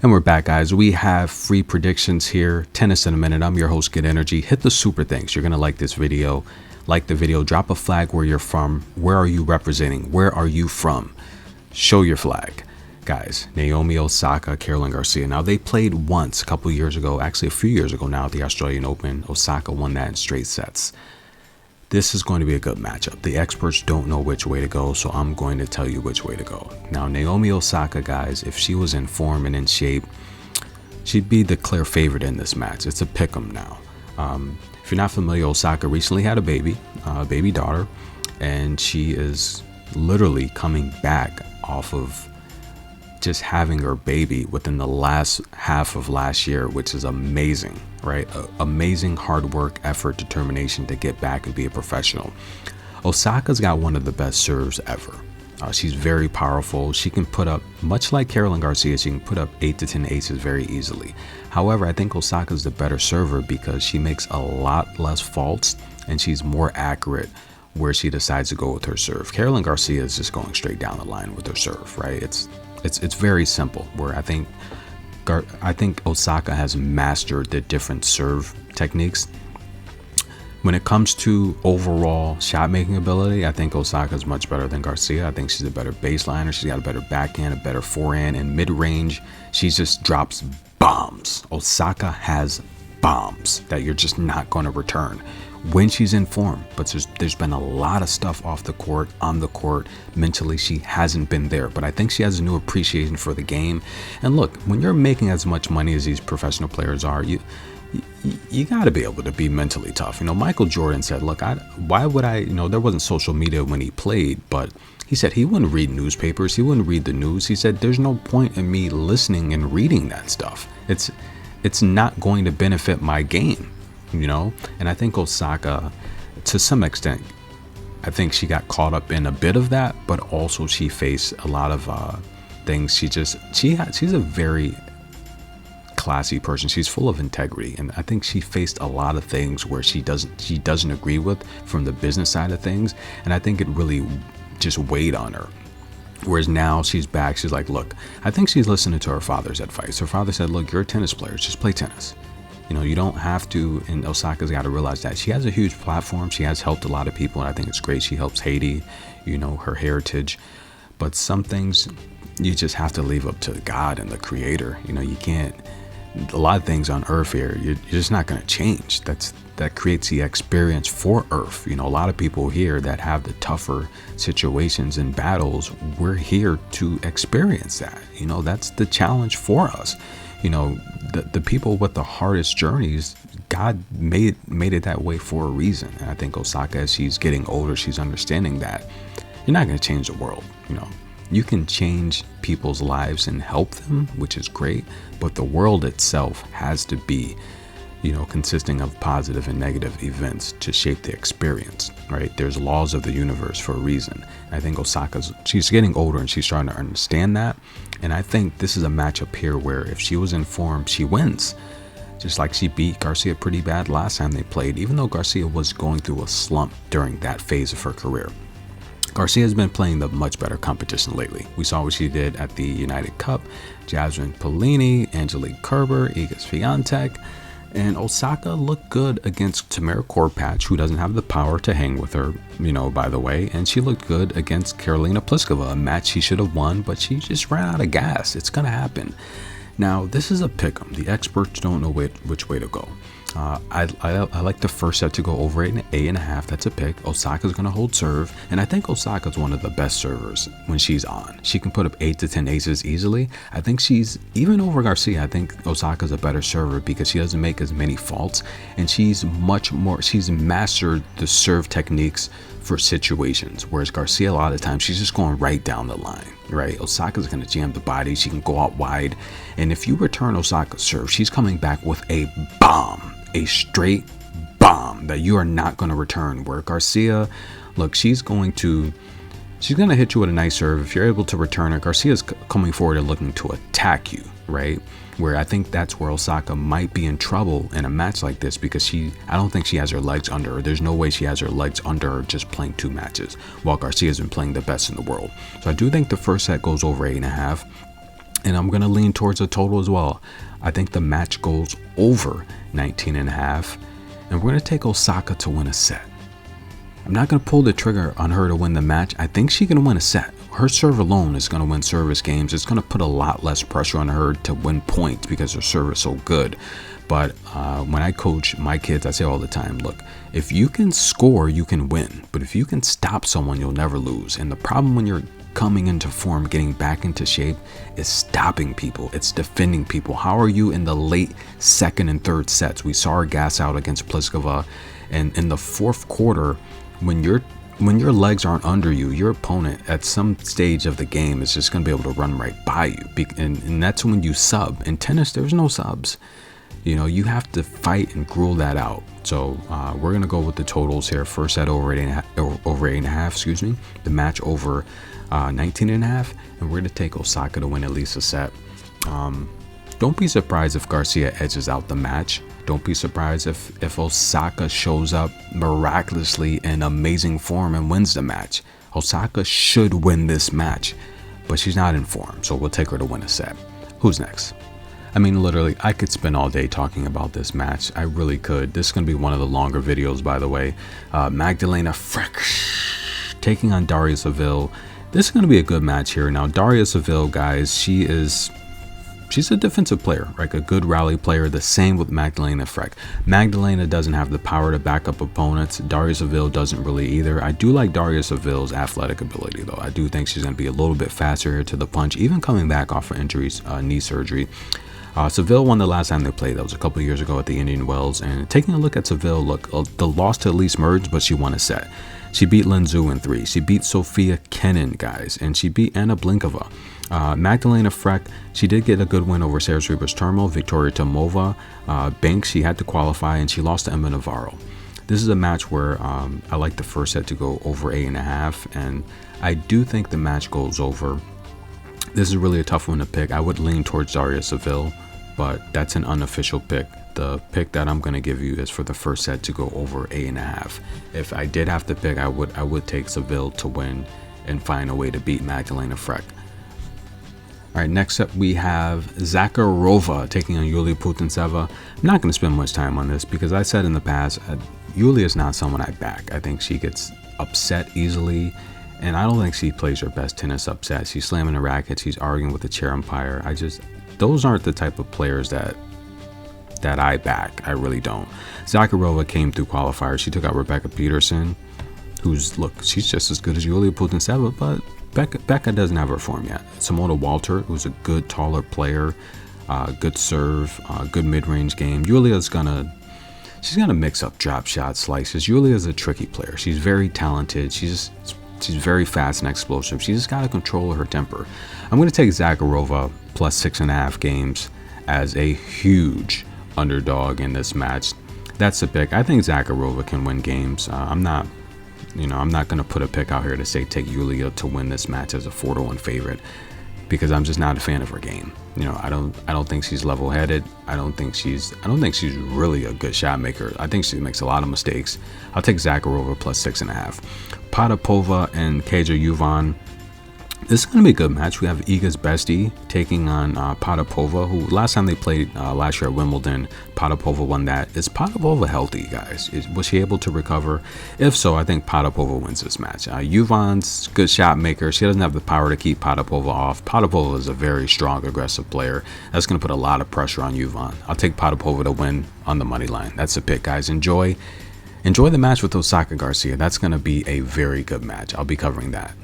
And we're back, guys. We have free predictions here. Tennis in a minute. I'm your host, Get Energy. Hit the super thanks. You're going to like this video. Like the video. Drop a flag where you're from. Where are you representing? Where are you from? Show your flag. Guys, Naomi, Osaka, Caroline Garcia. Now, they played once a couple years ago, actually a few years ago now at the Australian Open. Osaka won that in straight sets. This is going to be a good matchup. The experts don't know which way to go, so I'm going to tell you which way to go. Now, Naomi Osaka, guys, if she was in form and in shape, she'd be the clear favorite in this match. It's a pick'em now. If you're not familiar, Osaka recently had a baby daughter, and she is literally coming back off of just having her baby within the last half of last year, which is amazing, right? Amazing hard work, effort, determination to get back and be a professional. Osaka's got one of the best serves ever. She's very powerful. She can put up, much like Caroline Garcia, she can put up 8 to 10 aces very easily. However, I think Osaka's the better server because she makes a lot less faults and she's more accurate where she decides to go with her serve. Caroline Garcia is just going straight down the line with her serve, right? It's very simple. Where I think Osaka has mastered the different serve techniques. When it comes to overall shot making ability, I think Osaka is much better than Garcia. I think she's a better baseliner. She's got a better backhand, a better forehand, and mid range, she just drops bombs. Osaka has bombs that you're just not going to return when she's in form. But there's been a lot of stuff off the court, on the court. Mentally, she hasn't been there, but I think she has a new appreciation for the game. And look, when you're making as much money as these professional players are, you got to be able to be mentally tough. Michael Jordan said, look, why would I, there wasn't social media when he played, but he said he wouldn't read newspapers. He wouldn't read the news. He said, there's no point in me listening and reading that stuff. It's not going to benefit my game. And I think Osaka, to some extent, I think she got caught up in a bit of that, but also she faced a lot of things. She's a very classy person. She's full of integrity, and I think she faced a lot of things where she doesn't agree with from the business side of things, and I think it really just weighed on her. Whereas now she's back, she's like, look, I think she's listening to her father's advice. Her father said, look, you're a tennis player, just play tennis. You don't have to, and Osaka's got to realize that. She has a huge platform. She has helped a lot of people, and I think it's great. She helps Haiti, her heritage. But some things you just have to leave up to God and the creator. You can't, a lot of things on earth here, you're just not going to change. That creates the experience for earth. A lot of people here that have the tougher situations and battles, we're here to experience that. That's the challenge for us. The people with the hardest journeys, God made it that way for a reason. And I think Osaka, as she's getting older, she's understanding that you're not going to change the world. You can change people's lives and help them, which is great, but the world itself has to be, consisting of positive and negative events to shape the experience, right? There's laws of the universe for a reason. And I think she's getting older and she's starting to understand that. And I think this is a matchup here where if she was in form, she wins. Just like she beat Garcia pretty bad last time they played, even though Garcia was going through a slump during that phase of her career. Garcia has been playing the much better competition lately. We saw what she did at the United Cup. Jasmine Polini, Angelique Kerber, Iga Swiatek. And Osaka looked good against Tamara Korpatch, who doesn't have the power to hang with her, by the way. And she looked good against Karolina Pliskova, a match she should have won, but she just ran out of gas. It's going to happen. Now, this is a pick'em. The experts don't know which way to go. I like the first set to go over 8.5. That's a pick. Osaka's going to hold serve. And I think Osaka's one of the best servers when she's on. She can put up 8 to 10 aces easily. I think she's, even over Garcia, I think Osaka's a better server because she doesn't make as many faults. And she's mastered the serve techniques for situations. Whereas Garcia, a lot of times, she's just going right down the line, right? Osaka's going to jam the body. She can go out wide. And if you return Osaka's serve, she's coming back with a bomb. A straight bomb that you are not going to return. Where Garcia, look, she's going to hit you with a nice serve. If you're able to return it, Garcia's coming forward and looking to attack you, right? Where I think that's where Osaka might be in trouble in a match like this because I don't think she has her legs under her. There's no way she has her legs under her just playing 2 matches while Garcia's been playing the best in the world. So I do think the first set goes over 8.5. And I'm going to lean towards a total as well. I think the match goes over 19.5. And we're going to take Osaka to win a set. I'm not going to pull the trigger on her to win the match. I think she's going to win a set. Her serve alone is going to win service games. It's going to put a lot less pressure on her to win points because her serve is so good. But when I coach my kids, I say all the time, look, if you can score, you can win. But if you can stop someone, you'll never lose. And the problem when you're coming into form, getting back into shape, is stopping people. It's defending people. How are you in the late second and third sets? We saw her gas out against Pliskova. And in the fourth quarter, when your legs aren't under you, your opponent at some stage of the game is just going to be able to run right by you. And that's when you sub. In tennis, there's no subs. You know, you have to fight and gruel that out. So we're going to go with the totals here. First set over 8.5, excuse me. The match over 19.5. And we're going to take Osaka to win at least a set. Don't be surprised if Garcia edges out the match. Don't be surprised if Osaka shows up miraculously in amazing form and wins the match. Osaka should win this match, but she's not in form, so we'll take her to win a set. Who's next? I mean, literally, I could spend all day talking about this match. I really could. This is going to be one of the longer videos, by the way. Magdalena Frech taking on Daria Saville. This is going to be a good match here. Now, Daria Saville, guys, she's a defensive player, like a good rally player. The same with Magdalena Frech. Magdalena doesn't have the power to back up opponents. Daria Saville doesn't really either. I do like Daria Saville's athletic ability, though. I do think she's going to be a little bit faster here to the punch, even coming back off of injuries, knee surgery. Seville won the last time they played. That was a couple of years ago at the Indian Wells. And taking a look at Seville, look, the loss to Elise Merge, but she won a set. She beat Lin Zhu in 3. She beat Sofia Kenin, guys, and she beat Anna Blinkova. Magdalena Frech, she did get a good win over Sarah Ribas Termo, Victoria Tomova. Banks, she had to qualify, and she lost to Emma Navarro. This is a match where I like the first set to go over 8.5, and I do think the match goes over. This is really a tough one to pick. I would lean towards Daria Saville, but that's an unofficial pick. The pick that I'm going to give you is for the first set to go over 8.5. If I did have to pick, I would take Saville to win and find a way to beat Magdalena Frech. All right, next up we have Zakharova taking on Yulia Putintseva. I'm not going to spend much time on this because I said in the past, Yulia is not someone I back. I think she gets upset easily, and I don't think she plays her best tennis upset. She's slamming the racket, she's arguing with the chair umpire. Those aren't the type of players that I back. I really don't. Zakharova came through qualifiers. She took out Rebecca Peterson, she's just as good as Yulia Putintseva, but Becca doesn't have her form yet. Simona Walter, who's a good, taller player, good serve, good mid-range game. Yulia's she's gonna mix up drop shots, slices. Yulia's a tricky player. She's very talented. She's very fast and explosive. She just gotta control her temper. I'm gonna take Zakharova plus 6.5 games as a huge underdog in this match. That's the pick. I think Zakharova can win games. I'm not going to put a pick out here to say take Yulia to win this match as a 4-1 favorite because I'm just not a fan of her game. I don't think she's level-headed. I don't think she's really a good shot maker. I think she makes a lot of mistakes. I'll take Zakharova plus 6.5. Potapova and Kaja Juvan. This is going to be a good match. We have Iga's bestie taking on Potapova, who last time they played last year at Wimbledon, Potapova won that. Is Potapova healthy, guys? Was she able to recover? If so, I think Potapova wins this match. Juvan's good shot maker. She doesn't have the power to keep Potapova off. Potapova is a very strong, aggressive player. That's going to put a lot of pressure on Juvan. I'll take Potapova to win on the money line. That's the pick, guys. Enjoy the match with Osaka Garcia. That's going to be a very good match. I'll be covering that.